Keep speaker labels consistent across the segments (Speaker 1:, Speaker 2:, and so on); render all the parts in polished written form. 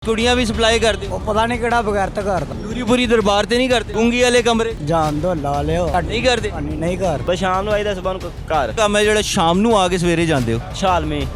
Speaker 1: ਕੁੜੀਆਂ ਵੀ ਸਪਲਾਈ ਕਰਦੇ
Speaker 2: ਉਹ ਪਤਾ ਨਹੀਂ ਕਿਹੜਾ ਬਗੈਰ ਤਾਂ ਕਰਦਾ
Speaker 1: ਨੂਰੀਪੁਰੀ ਦਰਬਾਰ ਤੇ ਨਹੀਂ ਕਰਦੇ ਗੁੰਗੀ ਵਾਲੇ ਕਮਰੇ
Speaker 2: ਜਾਣ ਦੋ ਲਾ ਲਿਓ
Speaker 1: ਨਹੀਂ ਕਰਦੇ
Speaker 2: ਨਹੀਂ ਕਰ
Speaker 3: ਬਸ ਸ਼ਾਮ ਨੂੰ ਆਈਦਾ ਸਵੇਰ ਨੂੰ ਘਰ
Speaker 1: ਕੰਮ ਹੈ ਜਿਹੜਾ ਸ਼ਾਮ ਨੂੰ ਆ ਕੇ ਸਵੇਰੇ ਜਾਂਦੇ ਹੋ
Speaker 3: ਛਾਲਮੀ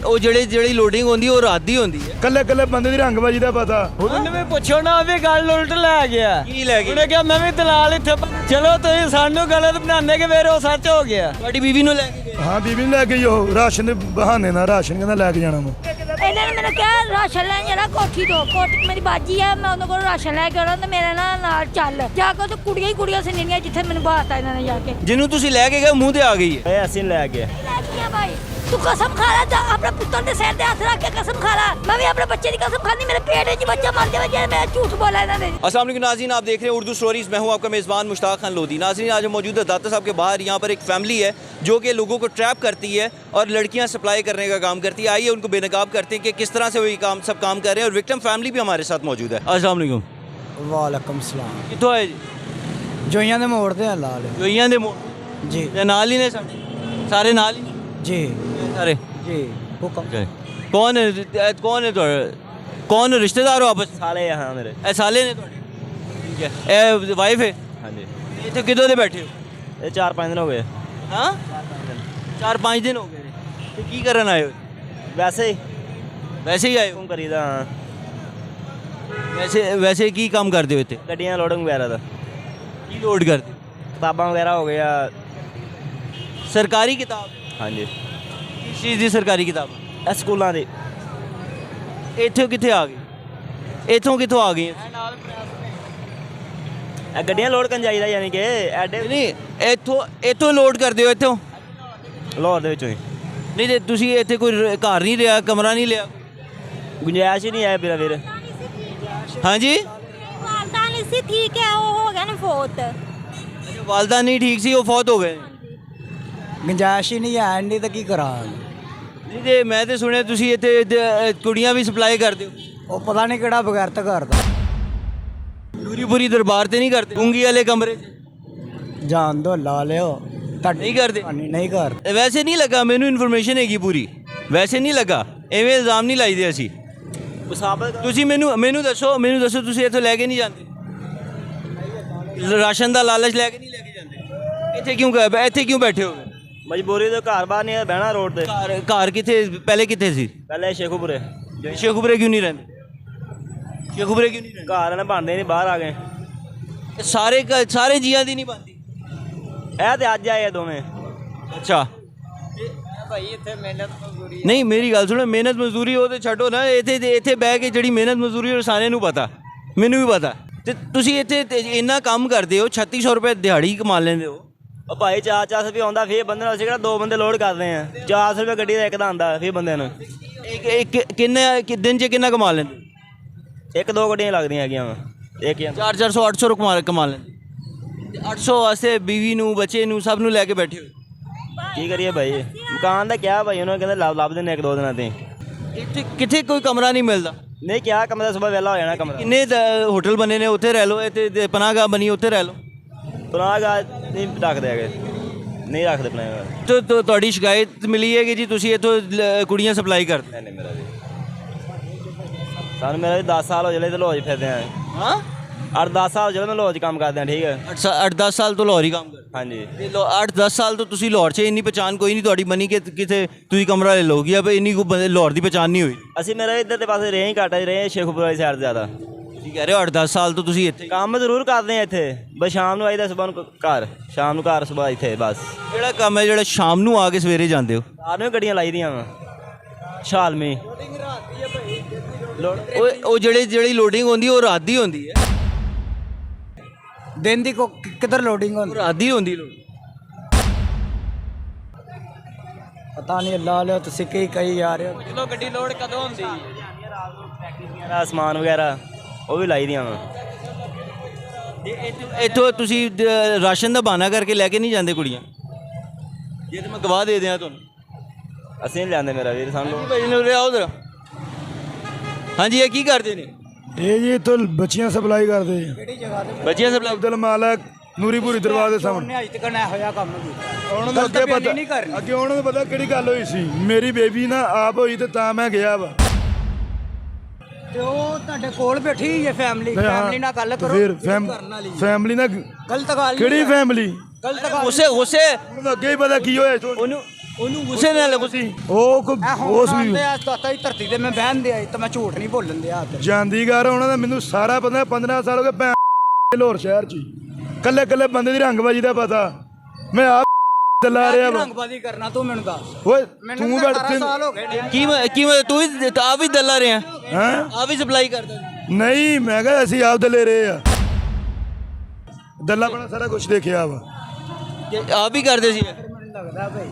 Speaker 1: ਉਹ ਜਿਹੜੀ ਲੋਡਿੰਗ ਹੁੰਦੀ ਉਹ ਰਾਤ ਦੀ ਹੁੰਦੀ ਹੈ
Speaker 4: ਕੱਲੇ ਕੱਲੇ ਬੰਦੇ ਦੀ ਰੰਗਬਾਜੀ ਦਾ ਪਤਾ
Speaker 5: ਉਹਨੂੰ ਵੀ ਪੁੱਛੋ ਨਾ ਵੀ ਗੱਲ ਉਲਟ ਲੈ ਗਿਆ
Speaker 1: ਕੀ ਲੈ ਗਏ
Speaker 5: ਉਹਨੇ ਕਿਹਾ ਮੈਂ ਵੀ ਦਲਾਲ ਇੱਥੇ ਚਲੋ ਤੁਸੀਂ ਸਾਨੂੰ ਗਲਤ ਬਣਾਉਂਦੇ ਕਿ ਫਿਰ ਉਹ ਸੱਚ ਹੋ ਗਿਆ
Speaker 1: ਤੁਹਾਡੀ ਬੀਵੀ ਨੂੰ ਲੈ ਕੇ ਗਏ
Speaker 4: ਹਾਂ ਬੀਬੀ ਨੂੰ ਲੈ ਕੇ ਉਹ ਰਾਸ਼ਨ ਦੇ ਬਹਾਨੇ ਨਾਲ ਰਾਸ਼ਨ ਕਹਿੰਦਾ ਲੈ ਕੇ ਜਾਣਾ ਮੈਂ
Speaker 6: ਇਹਨਾਂ ਨੇ ਮੈਨੂੰ ਕਿਹਾ ਰਾਸ਼ਨ ਲੈਣ ਜਾਣਾ ਕੋਠੀ ਤੋਂ ਕੋਠੀ ਮੇਰੀ ਬਾਜੀ ਆ ਮੈਂ ਉਹਨਾਂ ਕੋਲ ਰਾਸ਼ਨ ਲੈ ਕੇ ਆਉਣਾ ਤੇ ਮੇਰੇ ਨਾਲ ਚੱਲ ਜਾ ਕੇ ਤੇ ਕੁੜੀਆਂ ਹੀ ਕੁੜੀਆਂ ਸੁਣਨੀਆਂ ਜਿੱਥੇ ਮੈਨੂੰ ਬਾਤਾ ਇਹਨਾਂ ਨੇ ਜਾ ਕੇ
Speaker 1: ਜਿਹਨੂੰ ਤੁਸੀਂ ਲੈ ਕੇ ਗਏ ਮੂੰਹ ਤੇ ਆ ਗਈ ਹੈ
Speaker 3: ਇਹ ਅਸੀਂ ਲੈ ਗਏ
Speaker 6: ਲੈ ਕੇ ਆ ਭਾਈ ਤੂੰ ਕਸਮ ਖਾ ਲੈ ਜਾ ਆਪਣੇ ਪੁੱਤਰ ਦੇ ਸਿਰ ਤੇ ਹੱਥ ਰੱਖ ਕੇ ਕਸਮ ਖਾ ਲੈ ਮੈਂ ਵੀ ਆਪਣੇ ਬੱਚੇ ਦੀ ਕਸਮ ਖਾਣੀ ਮੇਰੇ पेट में बच्चा मर जाए जे मैं झूठ बोला इन्होंने।
Speaker 1: अस्सलाम वालेकुम नाज़रीन, आप देख रहे हैं उर्दू स्टोरीज़। मैं हूं आपका मेज़बान मुश्ताक खान लोधी। नाज़रीन, आज हम मौजूद है दाता साहब के बाहर। यहाँ पर एक फैमिली है जो कि लोगों को ट्रैप करती है और लड़कियाँ सप्लाई करने का काम करती है। आइए उनको बेनकाब करते हैं कि किस तरह से वो ये सब काम कर रहे हैं। और विक्टिम फैमिली भी हमारे साथ मौजूद है। अस्सलाम वालेकुम।
Speaker 2: ਵਾਲੇਕਮ ਸਲਾਮ
Speaker 1: कितों है जी?
Speaker 2: ਜੋਈਆਂ ਦੇ ਮੋੜ ਤੇ ਆ ਲਾ ਲਿਓ
Speaker 1: जोइयां दे मोड़
Speaker 2: ਜੀ
Speaker 1: ते नाल ही ने सारे नाल ही
Speaker 2: ਜੀ
Speaker 1: सारे
Speaker 2: ਜੀ ਹੁਕਮ
Speaker 1: कौन है तो कौन रिश्तेदार हो आपस
Speaker 3: साले यहाँ मेरे
Speaker 1: ए साले ने ठीक है ए वाइफ है
Speaker 3: हाँ जी
Speaker 1: इतने कितों दे बैठे हो
Speaker 3: ये 4-5 दिन हो गए
Speaker 1: हाँ 4-5 दिन हो गए तो की करन आए हो
Speaker 3: वैसे ही
Speaker 1: वैसे ही आए हो
Speaker 3: हुक्म करीदा हाँ
Speaker 1: वैसे की काम करते हो इतने
Speaker 3: गड्डियाँ लोडिंग वगैरह का
Speaker 1: की लोड करते हो?
Speaker 3: किताबां वगैरह हो गया
Speaker 1: सरकारी किताब
Speaker 3: हाँ जी
Speaker 1: किस चीज़ की सरकारी किताब
Speaker 3: ਇਹ ਸਕੂਲਾਂ ਦੀ
Speaker 1: ਇੱਥੋਂ ਕਿੱਥੇ ਆ ਗਈ ਇੱਥੋਂ ਕਿੱਥੋਂ ਆ ਗਈ
Speaker 3: ਇਹ ਗੱਡੀਆਂ ਲੋਡ ਕਰਨ ਜਾਈਦਾ ਯਾਨੀ ਕਿ ਐਡੇ
Speaker 1: ਨਹੀਂ ਇੱਥੋਂ ਲੋਡ ਕਰਦੇ ਹੋ ਇੱਥੋਂ
Speaker 3: ਲਾਹੌਰ ਦੇ ਵਿੱਚੋਂ ਹੀ
Speaker 1: ਨਹੀਂ ਤੇ ਤੁਸੀਂ ਇੱਥੇ ਕੋਈ ਘਰ ਨਹੀਂ ਲਿਆ ਕਮਰਾ ਨਹੀਂ ਲਿਆ
Speaker 3: ਗੁੰਜਾਇਸ਼ ਹੀ ਨਹੀਂ ਆਇਆ ਮੇਰਾ ਵੀਰ
Speaker 1: ਹਾਂਜੀ
Speaker 6: वालदा नहीं सी ठीक है वो हो गया ना फोत
Speaker 1: ਅੱਛਾ ਵਾਲਦਾ ਨਹੀਂ ਠੀਕ ਸੀ ਉਹ ਫੌਤ ਹੋ ਗਏ
Speaker 2: ਗੁੰਜਾਇਸ਼ ਹੀ ਨਹੀਂ ਹੈ ਇੰਨੀ ਤਾਂ ਕੀ ਕਰਾਂ
Speaker 1: ਨਹੀਂ ਤੇ ਮੈਂ ਤੇ ਸੁਣਿਆ ਤੁਸੀਂ ਇੱਥੇ ਕੁੜੀਆਂ ਵੀ ਸਪਲਾਈ ਕਰਦੇ ਹੋ
Speaker 2: ਉਹ ਪਤਾ ਨਹੀਂ ਕਿਹੜਾ ਬਗੈਰ ਤਾਂ ਕਰਦਾ
Speaker 1: ਨੂਰੀਪੁਰੀ ਦਰਬਾਰ ਤੇ ਨਹੀਂ ਕਰਦੇ ਗੁੰਗੀ ਵਾਲੇ ਕਮਰੇ 'ਚ
Speaker 2: ਜਾਣ ਦੋ ਲਾ ਲਿਓ
Speaker 1: ਨਹੀਂ ਕਰਦੇ
Speaker 2: ਨਹੀਂ ਕਰ
Speaker 1: ਵੈਸੇ ਨਹੀਂ ਲੱਗਾ ਮੈਨੂੰ ਇਨਫੋਰਮੇਸ਼ਨ ਹੈਗੀ ਪੂਰੀ ਵੈਸੇ ਨਹੀਂ ਲੱਗਾ ਐਵੇਂ ਇਲਜ਼ਾਮ ਨਹੀਂ ਲਾਈਦੇ ਅਸੀਂ ਤੁਸੀਂ ਮੈਨੂੰ ਦੱਸੋ ਤੁਸੀਂ ਇੱਥੋਂ ਲੈ ਕੇ ਨਹੀਂ ਜਾਂਦੇ ਰਾਸ਼ਨ ਦਾ ਲਾਲਚ ਲੈ ਕੇ ਨਹੀਂ ਲੈ ਕੇ ਜਾਂਦੇ ਇੱਥੇ ਕਿਉਂ ਬੈਠੇ ਹੋ
Speaker 3: ਮਜਬੂਰੀ ਤੋਂ ਘਰ ਬਾਹਰ ਨਹੀਂ ਬਹਿਣਾ ਰੋਡ ਤੇ
Speaker 1: ਘਰ ਕਿੱਥੇ ਪਹਿਲੇ ਕਿੱਥੇ ਸੀ
Speaker 3: ਪਹਿਲੇ ਸ਼ੇਖੂਪੁਰੇ
Speaker 1: ਸ਼ੇਖੂਪੁਰੇ ਕਿਉਂ ਨਹੀਂ ਰਹਿੰਦੇ ਸ਼ੇਖੂਪੁਰੇ ਕਿਉਂ ਨਹੀਂ
Speaker 3: ਘਰ ਨੇ ਬਣਦੇ ਨਹੀਂ ਬਾਹਰ ਆ ਗਏ
Speaker 1: ਰਹਿੰਦੇ ਸਾਰੇ ਜੀਆਂ ਦੀ ਨਹੀਂ ਬਣਦੀ
Speaker 3: ਇਹ ਤੇ ਅੱਜ ਆਏ ਆ ਦੋਵੇਂ
Speaker 1: ਅੱਛਾ
Speaker 5: ਭਾਈ ਇੱਥੇ ਮਿਹਨਤ ਮਜ਼ਦੂਰੀ
Speaker 1: ਨਹੀਂ ਮੇਰੀ ਗੱਲ ਸੁਣੋ ਮਿਹਨਤ ਮਜ਼ਦੂਰੀ ਉਹ ਤੇ ਛੱਡੋ ਨਾ ਇੱਥੇ ਬਹਿ ਕੇ ਜਿਹੜੀ ਮਿਹਨਤ ਮਜ਼ਦੂਰੀ ਉਹ ਸਾਰਿਆਂ ਨੂੰ ਪਤਾ ਮੈਨੂੰ ਵੀ ਪਤਾ ਤੇ ਤੁਸੀਂ ਇੱਥੇ ਇੰਨਾ ਕੰਮ ਕਰਦੇ ਹੋ 3600 ਰੁਪਏ ਦਿਹਾੜੀ ਕਮਾ ਲੈਂਦੇ ਹੋ
Speaker 3: ਉਹ ਭਾਈ 400 ਰੁਪਏ ਆਉਂਦਾ ਫਿਰ ਬੰਦੇ ਨਾਲ ਅਸੀਂ ਕਿਹੜਾ ਦੋ ਬੰਦੇ ਲੋਡ ਕਰਦੇ ਆ 400 ਰੁਪਏ ਗੱਡੀ ਦਾ ਇੱਕ ਦਾ ਆਉਂਦਾ ਫਿਰ ਬੰਦਿਆਂ ਨੂੰ
Speaker 1: ਕਿੰਨੇ ਦਿਨ 'ਚ ਕਿੰਨਾ ਕਮਾ ਲੈਂਦੇ
Speaker 3: ਇੱਕ ਦੋ ਗੱਡੀਆਂ ਲੱਗਦੀਆਂ ਹੈਗੀਆਂ ਵਾ ਇੱਕ ਜਾਂ
Speaker 1: 400 800 ਕਮਾ ਲੈਂਦੇ 800 ਵਾਸਤੇ ਬੀਵੀ ਨੂੰ ਬੱਚੇ ਨੂੰ ਸਭ ਨੂੰ ਲੈ ਕੇ ਬੈਠੇ ਹੋ
Speaker 3: ਕੀ ਕਰੀਏ ਭਾਈ ਮਕਾਨ ਦਾ ਕਿਹਾ ਭਾਈ ਉਹਨਾਂ ਕਹਿੰਦੇ ਲੱਭ ਦਿੰਦੇ ਇੱਕ ਦੋ ਦਿਨਾਂ ਤੇ
Speaker 1: ਇੱਥੇ ਕਿੱਥੇ ਕੋਈ ਕਮਰਾ ਨਹੀਂ ਮਿਲਦਾ
Speaker 3: ਨਹੀਂ ਕਿਹਾ ਕਮਰਾ ਸਵੇਰ ਵਿਹਲਾ ਹੋ ਜਾਣਾ ਕਮਰਾ
Speaker 1: ਕਿੰਨੇ ਹੋਟਲ ਬਣੇ ਨੇ ਉੱਥੇ ਰਹਿ ਲਓ ਇੱਥੇ ਪਨਾਹਗਾਹ ਬਣੀ ਉੱਥੇ ਰਹਿ ਲਓ
Speaker 3: ਪੁਰਾਣਾ ਨਹੀਂ ਰੱਖਦੇ ਹੈਗੇ ਨਹੀਂ ਰੱਖਦੇ ਪੁਰਾਣਾ
Speaker 1: ਤੇ ਤੁਹਾਡੀ ਸ਼ਿਕਾਇਤ ਮਿਲੀ ਹੈ ਕਿ ਜੀ ਤੁਸੀਂ ਇੱਥੋਂ ਕੁੜੀਆਂ ਸਪਲਾਈ ਕਰਦੇ
Speaker 3: ਨਹੀਂ ਮੇਰਾ ਵੀ ਸਾਨੂੰ ਮੇਰਾ ਵੀ 10 ਸਾਲ ਹੋ ਜਲੇ ਤੇ ਲੋਜ ਫਿਰਦੇ ਆ
Speaker 1: ਹਾਂ
Speaker 3: 8-10 ਸਾਲ ਜਦੋਂ ਮੈਂ ਲੋਜ ਕੰਮ ਕਰਦੇ ਆ ਠੀਕ ਹੈ
Speaker 1: 8-10 ਸਾਲ ਤੋਂ ਲਾਹੌਰ ਹੀ ਕੰਮ ਕਰਦੇ
Speaker 3: ਹਾਂਜੀ
Speaker 1: ਤੇ 8-10 ਸਾਲ ਤੋਂ ਤੁਸੀਂ ਲਾਹੌਰ 'ਚ ਇੰਨੀ ਪਛਾਣ ਕੋਈ ਨਹੀਂ ਤੁਹਾਡੀ ਬਣੀ ਕਿ ਕਿਤੇ ਤੁਸੀਂ ਕਮਰਾ ਲੈ ਲਓਗੇ ਆ ਇੰਨੀ ਲਾਹੌਰ ਦੀ ਪਛਾਣ ਨਹੀਂ ਹੋਈ
Speaker 3: ਅਸੀਂ ਮੇਰਾ ਇੱਧਰ ਦੇ ਪਾਸੇ ਰਹੇ ਹੀ ਘੱਟ ਰਹੇ ਸ਼ੇਖੂਪੁਰ ਵਾਲੀ ਸਾਈਡ ਜ਼ਿਆਦਾ
Speaker 1: ਤੁਸੀਂ ਕਹਿ ਰਹੇ ਹੋ 8-10 ਸਾਲ ਤੋਂ ਤੁਸੀਂ ਇੱਥੇ
Speaker 3: ਕੰਮ ਜ਼ਰੂਰ ਕਰਦੇ ਆ ਇੱਥੇ ਬਸ ਸ਼ਾਮ ਨੂੰ ਆਈਦਾ ਸਵੇਰ ਨੂੰ ਘਰ ਸ਼ਾਮ ਨੂੰ ਘਰ ਸਵੇਰ ਇੱਥੇ ਬਸ
Speaker 1: ਕਿਹੜਾ ਕੰਮ ਹੈ ਜਿਹੜਾ ਸ਼ਾਮ ਨੂੰ ਆ ਕੇ ਸਵੇਰੇ ਜਾਂਦੇ ਹੋ
Speaker 3: ਆਰਮੀ ਗੱਡੀਆਂ ਲਾਈ ਦੀਆਂ ਵਾ ਛਾਲਮੀ
Speaker 1: ਉਹ ਜਿਹੜੀ ਲੋਡਿੰਗ ਹੁੰਦੀ ਉਹ ਰਾਤ ਦੀ ਹੁੰਦੀ ਹੈ
Speaker 2: ਦਿਨ ਦੀ ਕਿੱਧਰ ਲੋਡਿੰਗ
Speaker 1: ਉਹ
Speaker 2: ਹੁੰਦੀ
Speaker 1: ਰਾਤ ਦੀ ਹੁੰਦੀ ਲੋਡ
Speaker 2: ਪਤਾ ਨਹੀਂ ਲਾ ਲਿਓ ਤੁਸੀਂ ਕੀ ਕਹੀ ਜਾ ਰਹੇ ਹੋ
Speaker 5: ਜਦੋਂ ਗੱਡੀ ਲੋਡ ਕਦੋਂ ਹੁੰਦੀ
Speaker 3: ਸਮਾਨ ਵਗੈਰਾ ਉਹ ਵੀ ਲਾਈ ਦੀਆਂ ਵਾ
Speaker 1: ਇੱਥੋਂ ਤੁਸੀਂ ਰਾਸ਼ਨ ਦਾ ਬਹਾਨਾ ਕਰਕੇ ਲੈ ਕੇ ਨਹੀਂ ਜਾਂਦੇ ਕੁੜੀਆਂ ਜੇ ਤਾਂ ਮੈਂ ਗਵਾਹ ਦੇ ਦਿਆਂ ਤੁਹਾਨੂੰ
Speaker 3: ਅਸੀਂ ਨਹੀਂ ਲਿਆਂਦੇ ਮੇਰਾ ਵੀਰ ਸਾਨੂੰ
Speaker 1: ਭਾਈ ਨੂੰ ਲਿਆਓ ਉਧਰ ਹਾਂਜੀ ਇਹ ਕੀ ਕਰਦੇ ਨੇ
Speaker 4: ਇਹ ਜੀ ਇੱਥੋਂ ਬੱਚੀਆਂ ਸਪਲਾਈ ਕਰਦੇ ਆ
Speaker 1: ਬੱਚੀਆਂ ਸਪਲਾਈ
Speaker 4: ਅਬਦੁਲ ਮਾਲਕ ਨੂਰੀਪੁਰੀ ਦਰਬਾਰ ਦੇ ਸਾਹਮਣੇ
Speaker 2: ਅੱਜ ਤੱਕ ਨਾ ਹੋਇਆ ਕੰਮ ਕੀਤਾ
Speaker 4: ਉਹਨਾਂ ਨੂੰ ਅੱਗੇ ਉਹਨਾਂ ਨੂੰ ਪਤਾ ਕਿਹੜੀ ਗੱਲ ਹੋਈ ਸੀ ਮੇਰੀ ਬੇਬੀ ਨਾ ਆਪ ਹੋਈ ਤੇ ਤਾਂ ਮੈਂ ਗਿਆ ਵਾ
Speaker 2: ਤੇ ਉਹ ਤੁਹਾਡੇ ਕੋਲ ਬੈਠੀ ਹੈ ਫੈਮਿਲੀ ਫੈਮਿਲੀ ਨਾਲ ਗੱਲ ਕਰੋ
Speaker 4: ਫਿਰ
Speaker 2: ਕਰਨ ਵਾਲੀ
Speaker 4: ਫੈਮਿਲੀ ਨਾਲ
Speaker 2: ਗਲਤ ਗੱਲ
Speaker 4: ਕਿਹੜੀ ਫੈਮਿਲੀ
Speaker 2: ਗਲਤ ਗੱਲ
Speaker 1: ਗੁੱਸੇ
Speaker 4: ਉਹਨੂੰ ਅੱਗੇ ਹੀ ਪਤਾ ਕੀ ਹੋਇਆ
Speaker 1: ਉਹਨੂੰ ਗੁੱਸੇ ਨਾਲ ਗੁੱਸੇ
Speaker 4: ਉਹ ਉਸ ਵੀ
Speaker 2: ਤਾਤਾ ਦੀ ਧਰਤੀ ਤੇ ਮੈਂ ਬਹਿਣ ਦੇ ਆਈ ਤਾਂ ਮੈਂ ਝੂਠ ਨਹੀਂ ਬੋਲਣ ਦਿਆ
Speaker 4: ਜਾਂਦੀ ਘਰ ਉਹਨਾਂ ਦਾ ਮੈਨੂੰ ਸਾਰਾ ਪਤਾ 15 ਸਾਲ ਹੋ ਗਏ ਭੈਣ ਲਾਹੌਰ ਸ਼ਹਿਰ 'ਚ ਕੱਲੇ ਕੱਲੇ ਬੰਦੇ ਦੀ ਰੰਗਬਾਜੀ ਦਾ ਪਤਾ ਮੈਂ ਆਪ ਦਲਾ ਰਿਹਾ ਵਾ
Speaker 2: ਰੰਗਬਾਜ਼ੀ ਕਰਨਾ ਤੂੰ ਮੈਨੂੰ ਦੱਸ
Speaker 4: ਓਏ
Speaker 2: ਮੈਨੂੰ
Speaker 4: ਤੂੰ
Speaker 2: 18 ਸਾਲ ਹੋ ਗਏ ਨੇ
Speaker 1: ਕੀ ਤੂੰ ਵੀ ਆਪ ਵੀ ਦੱਲਾ ਰਿਹਾ
Speaker 4: ਹੈਂ
Speaker 1: ਆਪ ਵੀ ਸਪਲਾਈ ਕਰਦਾ
Speaker 4: ਨਹੀਂ ਮੈਂ ਕਿਹਾ ਅਸੀਂ ਆਪ ਦਲੇ ਰਹੇ ਆ ਦੱਲਾ ਬਣਾ ਸਾਰਾ ਕੁਝ ਦੇਖਿਆ ਵਾ
Speaker 1: ਆਪ ਵੀ ਕਰਦੇ ਸੀ
Speaker 2: ਮੈਨੂੰ ਲੱਗਦਾ ਭਾਈ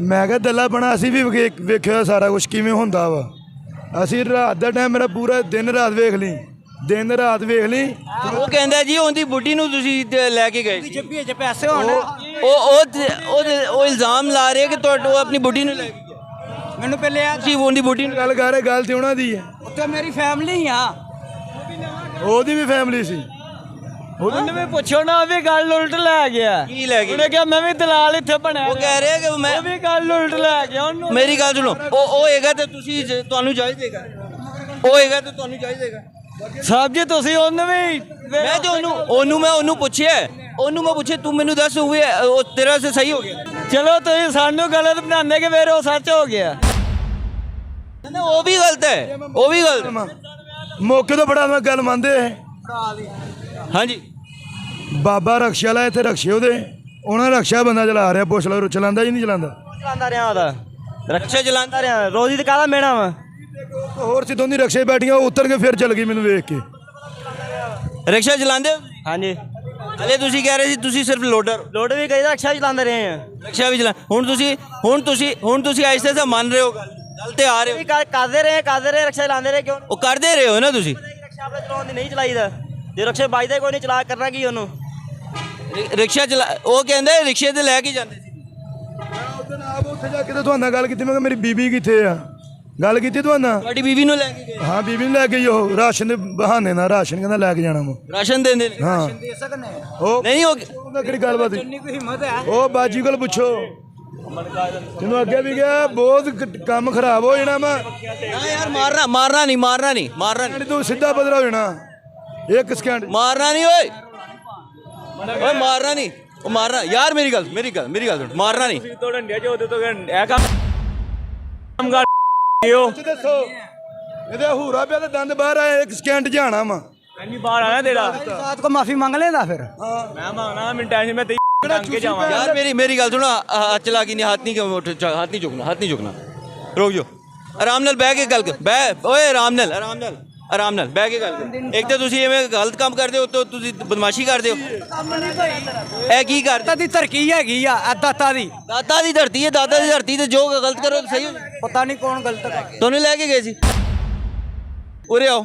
Speaker 4: ਮੈਂ ਕਿਹਾ ਦੱਲਾ ਬਣਾ ਅਸੀਂ ਵੀ ਵੇਖਿਆ ਸਾਰਾ ਕੁਝ ਕਿਵੇਂ ਹੁੰਦਾ ਵਾ ਅਸੀਂ ਰਾਤ ਦਾ ਟਾਈਮ ਮੇਰਾ ਪੂਰਾ ਦਿਨ ਰਾਤ ਵੇਖ ਲਈ ਦਿਨ ਰਾਤ ਵੇਖ ਲਈ
Speaker 1: ਉਹ ਕਹਿੰਦਾ ਜੀ ਉਹਦੀ ਬੁੱਢੀ ਨੂੰ ਤੁਸੀਂ ਲੈ ਕੇ ਗਏ ਸੀ।
Speaker 2: ਜੱਬੀ ਚ ਪੈਸੇ ਹੋਣ
Speaker 1: ਉਹ ਇਲਜ਼ਾਮ ਲਾ ਰਹੇ ਕਿ ਤੁਹਾਡੇ ਉਹ ਆਪਣੀ ਬੁੱਢੀ ਨੂੰ ਲੈ ਕੇ ਗਿਆ
Speaker 2: ਮੈਨੂੰ ਪਹਿਲੇ ਆ
Speaker 1: ਤੁਸੀਂ ਉਹਦੀ ਬੁੱਢੀ ਨੂੰ
Speaker 4: ਗੱਲ ਕਰ ਰਹੇ ਗੱਲ ਤੇ ਉਹਨਾਂ ਦੀ ਹੈ
Speaker 2: ਉੱਤੇ ਮੇਰੀ ਫੈਮਿਲੀ ਆ
Speaker 4: ਉਹਦੀ ਵੀ ਫੈਮਿਲੀ ਸੀ
Speaker 5: ਉਹਨੂੰ ਵੀ ਪੁੱਛੋ ਨਾ, ਉਹ ਵੀ ਗੱਲ ਉਲਟ ਲੈ ਗਿਆ।
Speaker 1: ਕੀ ਲੈ ਗਏ
Speaker 5: ਉਹਨੇ ਕਿਹਾ ਮੈਂ ਵੀ ਦਲਾਲ ਇੱਥੇ ਬਣਿਆ।
Speaker 1: ਉਹ ਕਹਿ ਰਿਹਾ ਕਿ ਮੈਂ
Speaker 5: ਉਹ ਵੀ ਗੱਲ ਉਲਟ ਲੈ ਗਿਆ ਉਹਨੂੰ।
Speaker 1: ਮੇਰੀ ਗੱਲ ਸੁਣੋ, ਉਹ ਹੋਏਗਾ ਤੇ ਤੁਸੀਂ ਤੁਹਾਨੂੰ ਚਾਹੀਦਾ ਦੇਗਾ, ਉਹ ਹੋਏਗਾ ਤੇ ਤੁਹਾਨੂੰ ਚਾਹੀਦਾ ਦੇਗਾ।
Speaker 5: ਸਾਹਿਬ ਜੀ ਤੁਸੀਂ ਉਹਨੂੰ ਵੀ
Speaker 1: ਮੈਂ ਤੇ ਉਹਨੂੰ ਪੁੱਛਿਆ ਤੂੰ ਮੈਨੂੰ ਦੱਸ ਉਹ ਤੇਰਾ ਸੇ ਸਹੀ ਹੋ ਗਿਆ।
Speaker 5: ਚਲੋ ਤੁਸੀਂ ਸਾਨੂੰ ਗਲਤ ਬਣਾਉਂਦੇ ਕਿ ਫਿਰ ਉਹ ਸੱਚ ਹੋ ਗਿਆ।
Speaker 1: ਨਾ ਉਹ ਵੀ ਗਲਤ ਹੈ, ਉਹ ਵੀ ਗਲਤ ਹੈ।
Speaker 4: ਮੌਕੇ ਤੋਂ ਬੜਾ ਮੈਂ ਗੱਲ ਮੰਨਦੇ ਹੈ
Speaker 1: ਹਾਂਜੀ
Speaker 4: ਬਾਬਾ ਰਕਸ਼ਾ ਵਾਲਾ ਇੱਥੇ ਰਕਸ਼ੇ ਉਹਦੇ ਉਹਨਾਂ ਰਕਸ਼ਾ ਬੰਦਾ ਚਲਾ ਰਿਹਾ, ਪੁੱਛ ਲਓ ਚਲਾਉਂਦਾ ਜੀ ਨਹੀਂ ਚਲਾਉਂਦਾ।
Speaker 3: ਚਲਾਉਂਦਾ ਰਿਹਾ ਉਹਦਾ
Speaker 1: ਰਕਸ਼ਾ ਚਲਾਉਂਦਾ
Speaker 3: ਰਿਹਾ, ਰੋਜ਼ੀ ਤੇ ਕਾਹਦਾ ਮੇਣਾ ਵਾ।
Speaker 4: ਹੋਰ ਸਿੱਧੋਂ ਦੀ ਰਕਸ਼ੇ ਬੈਠੀਆਂ ਉਹ ਉਤਰ ਕੇ ਫਿਰ ਚੱਲ ਗਈ ਮੈਨੂੰ ਵੇਖ ਕੇ।
Speaker 1: ਰਕਸ਼ਾ ਚਲਾਉਂਦੇ ਹੋ?
Speaker 3: ਹਾਂਜੀ
Speaker 1: ਹਲੇ ਤੁਸੀਂ ਕਹਿ ਰਹੇ ਸੀ ਤੁਸੀਂ ਸਿਰਫ
Speaker 3: ਲੋਡ ਵੀ ਕਈ ਰਕਸ਼ਾ ਚਲਾਉਂਦੇ ਰਹੇ ਆ।
Speaker 1: ਰਕਸ਼ਾ ਵੀ ਚਲਾ ਹੁਣ ਤੁਸੀਂ ਆਹਿਸਤੇ ਸੇ ਮੰਨ ਰਹੇ ਹੋ, ਗੱਲ ਤੇ ਆ ਰਹੇ ਹੋ।
Speaker 3: ਕਰਦੇ ਰਹੇ ਰਕਸ਼ਾ ਚਲਾਉਂਦੇ ਰਹੇ, ਕਿਉਂ
Speaker 1: ਉਹ ਕਰਦੇ ਰਹੇ ਹੋ ਨਾ ਤੁਸੀਂ।
Speaker 3: ਰਕਸ਼ਾ ਆਪਣੇ ਚਲਾਉਣ ਦੀ ਨਹੀਂ ਚਲਾਈਦਾ, ਜੇ ਰਕਸ਼ੇ ਵੱਜਦੇ ਕੋਈ ਨਹੀਂ ਚਲਾ ਕਰਨਾ ਕੀ ਉਹਨੂੰ।
Speaker 1: ਰਿਕਸ਼ਾ ਚਲਾ ਉਹ ਕਹਿੰਦਾ ਰਿਕਸ਼ੇ ਤੇ ਲੈ ਕੇ ਜਾਂਦੇ ਸੀ।
Speaker 4: ਉਹਦੇ ਨਾਲ ਆਪ ਉੱਥੇ ਜਾ ਕੇ ਤਾਂ ਤੁਹਾਡਾ ਗੱਲ ਕੀਤੀ, ਮੈਂ ਕਿਹਾ ਮੇਰੀ ਬੀਬੀ ਕਿੱਥੇ ਆ, ਗੱਲ ਕੀਤੀ ਤੁਹਾਡਾ।
Speaker 1: ਤੁਹਾਡੀ ਬੀਬੀ ਨੂੰ ਲੈ ਕੇ ਗਏ?
Speaker 4: ਹਾਂ ਬੀਬੀ ਨੂੰ ਲੈ ਕੇ ਉਹ ਰਾਸ਼ਨ ਦੇ ਬਹਾਨੇ ਨਾਲ ਰਾਸ਼ਨ ਕਹਿੰਦਾ ਲੈ ਕੇ ਜਾਣਾ ਵਾ।
Speaker 1: ਰਾਸ਼ਨ ਦਿੰਦੇ ਨੇ?
Speaker 4: ਹਾਂ
Speaker 2: ਦੇ ਸਕਨੇ
Speaker 4: ਉਹ
Speaker 1: ਨਹੀਂ ਉਹ
Speaker 4: ਉਹਦਾ ਕਿਹੜੀ ਗੱਲਬਾਤ ਸੀ?
Speaker 2: ਜਿੰਨੀ ਕੋਈ ਹਿੰਮਤ ਹੈ
Speaker 4: ਉਹ ਬਾਜੀ ਕੋਲ ਪੁੱਛੋ, ਤੈਨੂੰ ਅੱਗੇ ਵੀ ਗਿਆ ਬਹੁਤ ਕੰਮ ਖਰਾਬ ਹੋ ਜਾਣਾ ਵਾ।
Speaker 1: ਯਾਰ ਮਾਰਨਾ ਨਹੀਂ
Speaker 4: ਤੂੰ ਸਿੱਧਾ ਬਦਲਾ ਹੋ ਜਾਣਾ ਇੱਕ ਸਕਿੰਟ।
Speaker 1: ਮਾਰਨਾ ਨਹੀਂ ਓਏ ਮਾਰਨਾ ਨਹੀਂ, ਉਹ ਮਾਰਨਾ ਯਾਰ ਮੇਰੀ ਗੱਲ ਸੁਣ, ਮਾਰਨਾ ਨਹੀਂ।
Speaker 5: ਤੋੜਨ ਦਿਆ ਜੋ ਉਹਦੇ ਤੋਂ ਇਹ ਕੰਮ ਕਰ ਦਿਓ।
Speaker 4: ਦੱਸੋ ਇਹਦੇ ਹੂਰਾ ਪਿਆ ਤੇ ਦੰਦ ਬਾਹਰ ਆਏ, ਇੱਕ ਸਕਿੰਟ ਜਾਣਾ ਵਾ।
Speaker 5: ਨਹੀਂ ਬਾਹਰ ਆਣਾ ਤੇਰਾ
Speaker 2: ਸਾਥ ਕੋ ਮਾਫੀ ਮੰਗ ਲੈਂਦਾ ਫਿਰ।
Speaker 5: ਮੈਂ ਮੰਗਣਾ ਮਿੰਟ ਟੈਨਸ਼ਨ ਮੈਂ ਤੇ ਟੰਗ ਕੇ ਜਾਵਾਂ।
Speaker 1: यार मेरी गल सुनो, हाथ चला के नहीं, हाथ नहीं चुकना, रुक जाओ, आराम नाल बह के गल कर, ओए आराम नाल बह के गल कर। एक तो तुसी एवें गलत काम करदे हो, तो तुसी बदमाशी करदे हो। ए की करदे?
Speaker 2: दाता दी धरती हैगी आ, दाता दी
Speaker 1: धरती है, दादा दी धरती ते जो गलत करो तो सही हो जाए।
Speaker 2: पता नहीं कौन गलत है।
Speaker 1: तोने लेके गए सी, उरे आओ,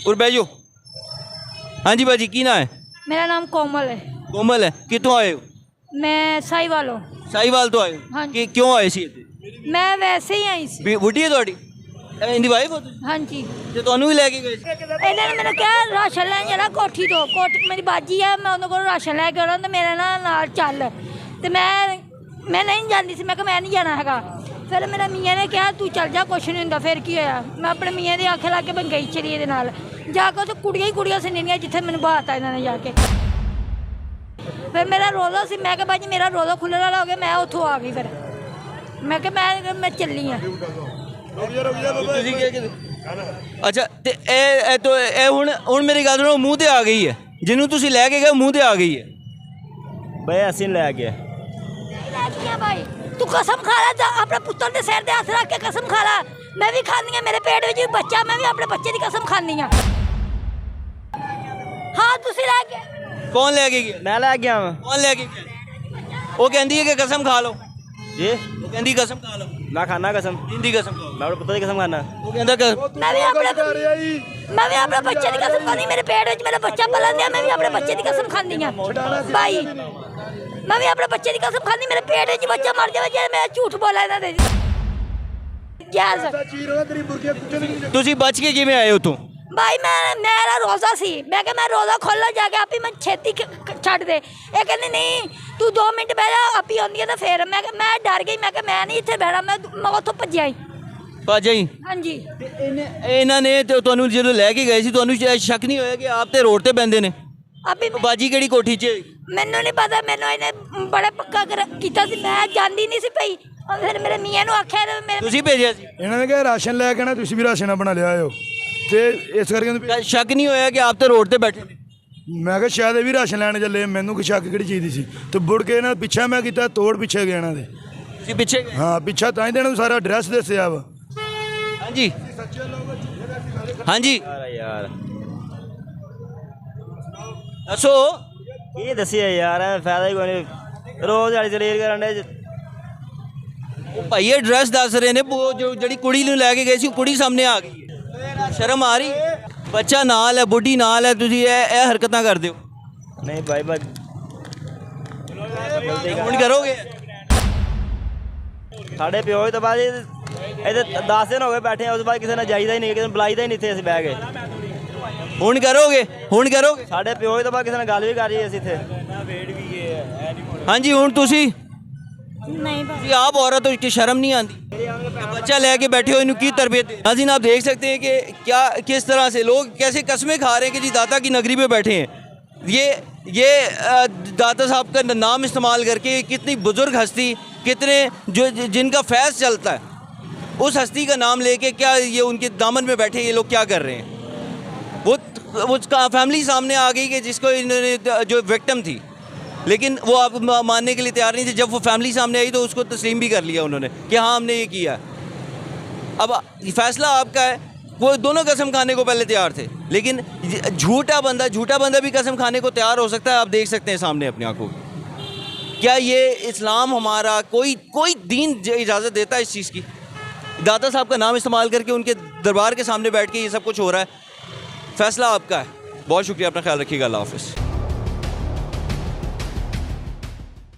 Speaker 1: उर बह जाओ। हाँ जी भाजी की ना है?
Speaker 6: मेरा नाम कोमल है।
Speaker 1: कोमल है, कितों आए हो?
Speaker 6: मैं साहिवाल हूँ।
Speaker 1: साहिवाल तो आए हो?
Speaker 6: हाँ जी।
Speaker 1: क्यों आए सी?
Speaker 6: मैं वैसे ही आई सी।
Speaker 1: ਬੁੱਢੀ ਹੈ ਤੁਹਾਡੀ? ਇਹਦੀ ਵਾਈਫ ਹੋ ਤੁਸੀਂ?
Speaker 6: हाँ जी।
Speaker 1: ਤੇ ਤੁਹਾਨੂੰ ਵੀ ਲੈ ਕੇ ਗਏ ਸੀ?
Speaker 6: ਇਹਨਾਂ ਨੇ ਮੈਨੂੰ ਕਿਹਾ ਰਾਸ਼ਨ ਲੈਣ ਜਾਣਾ ਕੋਠੀ ਤੋਂ, ਮੇਰੀ ਬਾਜੀ ਆ, ਮੈਂ ਉਹਨਾਂ ਕੋਲ ਰਾਸ਼ਨ ਲੈ ਕੇ ਆਉਣਾ ਤੇ ਮੇਰੇ ਨਾਲ ਚੱਲ। ਤੇ ਮੈਂ ਨਹੀਂ ਜਾਂਦੀ ਸੀ, ਮੈਂ ਕਿਹਾ ਮੈਂ ਨਹੀਂ ਜਾਣਾ ਹੈਗਾ। ਫਿਰ ਮੇਰਾ ਮੀਆਂ ਨੇ ਕਿਹਾ ਤੂੰ ਚੱਲ ਜਾ, ਕੁਛ ਨਹੀਂ ਹੁੰਦਾ। ਫਿਰ ਕੀ ਹੋਇਆ, ਮੈਂ ਆਪਣੇ ਮੀਆਂ ਦੇ ਆਖੇ ਲਾ ਕੇ ਮੈਂ ਗਈ ਚਲੀ ਇਹਦੇ ਨਾਲ ਜਾ ਕੇ। ਉੱਥੇ ਕੁੜੀਆਂ ਸੀ ਨਿੰਨੀਆਂ, ਜਿੱਥੇ ਮੈਨੂੰ ਬਾਤਾ ਇਹਨਾਂ ਨੇ ਜਾ ਕੇ। ਫਿਰ ਮੇਰਾ ਰੋਜ਼ਾ ਸੀ, ਮੈਂ ਕਿਹਾ ਬਾਜੀ ਮੇਰਾ ਰੋਜ਼ਾ ਖੁੱਲ੍ਹਣ ਵਾਲਾ ਹੋ ਗਿਆ, ਮੈਂ ਉੱਥੋਂ ਆ ਗਈ। ਫਿਰ ਮੈਂ ਕਿਹਾ ਮੈਂ ਚੱਲੀ ਹਾਂ।
Speaker 1: ਤੁਸੀਂ ਕੀ ਅੱਛਾ ਤੇ ਇਹ ਹੁਣ ਮੇਰੀ ਗੱਲ ਸੁਣੋ, ਮੂੰਹ ਤੇ ਆ ਗਈ ਹੈ, ਜਿਹਨੂੰ ਤੁਸੀਂ ਲੈ ਕੇ ਗਏ ਮੂੰਹ ਤੇ ਆ ਗਈ ਹੈ।
Speaker 3: ਬਈ ਅਸੀਂ ਲੈ ਗਏ
Speaker 6: ਭਾਈ ਤੂੰ ਕਸਮ ਖਾ ਲੈ, ਆਪਣੇ ਪੁੱਤਰ ਦੇ ਸਿਰ ਤੇ ਹੱਥ ਰੱਖ ਕੇ ਕਸਮ ਖਾ ਲੈ। ਮੈਂ ਵੀ ਖਾਂਦੀ ਹਾਂ, ਮੇਰੇ ਪੇਟ ਵਿੱਚ ਵੀ ਬੱਚਾ, ਮੈਂ ਵੀ ਆਪਣੇ ਬੱਚੇ ਦੀ ਕਸਮ ਖਾਂਦੀ ਹਾਂ। ਹਾਂ ਤੁਸੀਂ ਲੈ ਕੇ
Speaker 1: ਕੌਣ ਲੈ ਕੇ ਗਿਆ?
Speaker 3: ਮੈਂ ਲੈ ਗਿਆ ਵਾਂ।
Speaker 1: ਕੌਣ ਲੈ ਕੇ ਗਿਆ? ਉਹ ਕਹਿੰਦੀ ਹੈ ਕਿ ਕਸਮ ਖਾ ਲਓ
Speaker 3: ਜੀ
Speaker 1: ਉਹ ਕਹਿੰਦੀ ਕਸਮ ਖਾ ਲਓ।
Speaker 3: ਮੈਂ ਖਾਣਾ ਕਸਮ,
Speaker 1: ਹਿੰਦੀ ਕਸਮ ਖਾਓ।
Speaker 3: ਮੈਂ ਆਪਣੇ ਪੁੱਤ ਦੀ ਕਸਮ ਖਾਣਾ।
Speaker 1: ਉਹ ਕਹਿੰਦਾ
Speaker 6: ਮੈਂ ਵੀ ਆਪਣੇ ਬੱਚੇ ਦੀ ਕਸਮ ਖਾਂਦੀ, ਮੇਰੇ ਪੇਟ ਵਿੱਚ ਮੇਰਾ ਬੱਚਾ ਪਲਣ ਦਿਆ, ਮੈਂ ਵੀ ਆਪਣੇ ਬੱਚੇ ਦੀ ਕਸਮ ਖਾਂਦੀ ਹਾਂ ਭਾਈ। ਮੈਂ ਵੀ ਆਪਣੇ ਬੱਚੇ ਦੀ ਕਸਮ ਖਾਂਦੀ, ਮੇਰੇ ਪੇਟ ਵਿੱਚ ਬੱਚਾ ਮਰ ਜਾਵੇ ਜੇ ਮੈਂ ਝੂਠ ਬੋਲਾਂ ਇਹਨਾਂ ਦੇ।
Speaker 1: ਤੁਸੀਂ ਬਚ ਕੇ ਕਿਵੇਂ ਆਏ ਉੱਥੋਂ?
Speaker 6: भाई मेरा रोज़ा सी, मैं क्या मैं रोज़ा खोलना जाके आप ही मैं छेती छड़ दे। ये कहती नहीं तू 2 मिनट बह जा, आप ही आँदी है तो फिर मैं डर गई, मैं नहीं इतने बहना, मैं उतों भजी आई।
Speaker 1: ਭਾਜਾ ਹੀ
Speaker 6: ਹਾਂਜੀ
Speaker 1: ਤੇ ਇਹਨਾਂ ਨੇ ਤੇ ਤੁਹਾਨੂੰ ਜਦੋਂ ਲੈ ਕੇ ਗਏ ਸੀ ਤੁਹਾਨੂੰ ਸ਼ੱਕ ਨਹੀਂ ਹੋਇਆ ਕਿ ਆਪ ਤੇ ਰੋਡ ਤੇ ਪੈਂਦੇ ਨੇ
Speaker 6: ਅਭੀ
Speaker 1: ਬਾਜੀ ਕਿਹੜੀ ਕੋਠੀ 'ਚ
Speaker 6: ਮੈਨੂੰ ਨਹੀਂ ਪਤਾ, ਮੈਨੂੰ ਇਹਨੇ ਬੜਾ ਪੱਕਾ ਕੀਤਾ ਸੀ, ਮੈਂ ਜਾਂਦੀ ਨਹੀਂ ਸੀ ਪਈ। ਉਹ ਫਿਰ ਮੇਰੇ ਮੀਆਂ ਨੂੰ ਆਖਿਆ ਤੇ ਮੇਰੇ
Speaker 1: ਤੁਸੀਂ ਭੇਜਿਆ ਸੀ
Speaker 4: ਇਹਨਾਂ ਨੇ ਕਿਹਾ ਰਾਸ਼ਨ ਲੈ ਕੇ ਆਣਾ, ਤੁਸੀਂ ਵੀ ਰਾਸ਼ਨ ਬਣਾ ਲਿਆ ਆਇਓ ਤੇ ਇਸ ਕਰਕੇ ਉਹਨੂੰ ਭੇਜ-
Speaker 1: ਸ਼ੱਕ ਨਹੀਂ ਹੋਇਆ ਕਿ ਆਪ ਤੇ ਰੋਡ ਤੇ ਬੈਠੇ ਨੇ
Speaker 4: ਮੈਂ ਕਿਹਾ ਸ਼ਾਇਦ ਇਹ ਵੀ ਰਾਸ਼ਨ ਲੈਣ ਚੱਲੇ, ਮੈਨੂੰ ਕੋਈ ਸ਼ੱਕ ਕਿਹੜੀ ਚੀਜ਼ ਦੀ ਸੀ। ਤੇ ਮੁੜ ਕੇ ਇਹਨਾਂ ਦਾ ਪਿੱਛਾ ਮੈਂ ਕੀਤਾ, ਤੋੜ ਪਿੱਛੇ ਗਿਆ ਇਹਨਾਂ ਦੇ।
Speaker 1: ਤੁਸੀਂ ਪਿੱਛੇ ਗਏ
Speaker 4: ਹਾਂ ਪਿੱਛਾ ਤਾਂ ਹੀ ਤਾਂ ਇਹਨਾਂ ਨੂੰ ਸਾਰਾ ਐਡਰੈਸ ਦੱਸਿਆ ਵਾ।
Speaker 1: ਹਾਂਜੀ ਹਾਂਜੀ
Speaker 3: ਯਾਰ
Speaker 1: ਦੱਸੋ
Speaker 3: ਕੀ ਦੱਸਿਆ ਯਾਰ, ਐਵੇਂ ਫਾਇਦਾ ਹੀ ਕੋਈ ਨਹੀਂ, ਰੋਜ਼ ਵਾਲੀ ਦਲੀਲ ਕਰਨ ਦੇ।
Speaker 1: ਭਾਈ ਐਡਰੈਸ ਦੱਸ ਰਹੇ ਨੇ ਉਹ ਜਿਹੜੀ ਕੁੜੀ ਨੂੰ ਲੈ ਕੇ ਗਏ ਸੀ ਉਹ ਕੁੜੀ ਸਾਹਮਣੇ ਆ ਗਈ ਹੈ। ਸ਼ਰਮ ਆ ਰਹੀ ਬੱਚਾ ਨਾਲ ਹੈ, ਬੁੱਢੀ ਨਾਲ ਹੈ, ਤੁਸੀਂ ਇਹ ਹਰਕਤਾਂ ਕਰਦੇ ਹੋ
Speaker 3: ਨਹੀਂ ਭਾਈ ਬਸ
Speaker 1: ਹੁਣ ਕਰੋਗੇ
Speaker 3: ਸਾਡੇ ਪਿਓ ਹੀ ਤੋਂ ਬਾਅਦ ਇਹਦੇ 10 ਦਿਨ ਹੋ ਗਏ ਬੈਠੇ ਆ, ਉਸ ਤੋਂ ਬਾਅਦ ਕਿਸੇ ਨੇ ਜਾਈਦਾ ਹੀ ਨਹੀਂ, ਕਿਸੇ ਨੇ ਬੁਲਾਈਦਾ ਹੀ ਨਹੀਂ ਇੱਥੇ ਅਸੀਂ ਬਹਿ ਗਏ।
Speaker 1: ਹੁਣ ਕਰੋਗੇ ਹੁਣ ਕਰੋਗੇ
Speaker 3: ਸਾਡੇ ਪਿਓ ਹੀ ਤੋਂ ਬਾਅਦ ਕਿਸੇ ਨਾਲ ਗੱਲ ਵੀ ਕਰ ਰਹੀ ਅਸੀਂ ਇੱਥੇ।
Speaker 1: ਹਾਂਜੀ ਹੁਣ ਤੁਸੀਂ
Speaker 6: नहीं
Speaker 1: ਤੁਸੀਂ ਆਪ औरत हो कि शर्म नहीं आती बच्चा लेके बैठे हो इन्हें की तरबियत नाज़रीन आप देख सकते हैं कि क्या किस तरह से लोग कैसे कस्में खा रहे हैं कि जी दाता की नगरी पे बैठे हैं। ये दाता साहब का नाम इस्तेमाल करके कितनी बुज़ुर्ग हस्ती कितने जो जिनका फैज़ चलता है उस हस्ती का नाम लेके क्या ये उनके दामन में बैठे ये लोग क्या कर रहे हैं। वो उसका फैमिली सामने आ गई कि जिसको इन्होंने जो विक्टिम थी लेकिन वो आप मानने के लिए तैयार नहीं थे। जब वो फैमिली सामने आई तो उसको तस्लीम भी कर लिया उन्होंने कि हाँ हमने ये किया। अब फैसला आपका है। वो दोनों कसम खाने को पहले तैयार थे लेकिन झूठा बंदा भी कसम खाने को तैयार हो सकता है। आप देख सकते हैं सामने अपनी आंखों। क्या ये इस्लाम हमारा कोई दीन इजाज़त देता है इस चीज़ की? दाता साहब का नाम इस्तेमाल करके उनके दरबार के सामने बैठ के ये सब कुछ हो रहा है। फ़ैसला आपका है। बहुत शुक्रिया, अपना ख्याल रखिएगा। अल्लाह हाफ़िज़।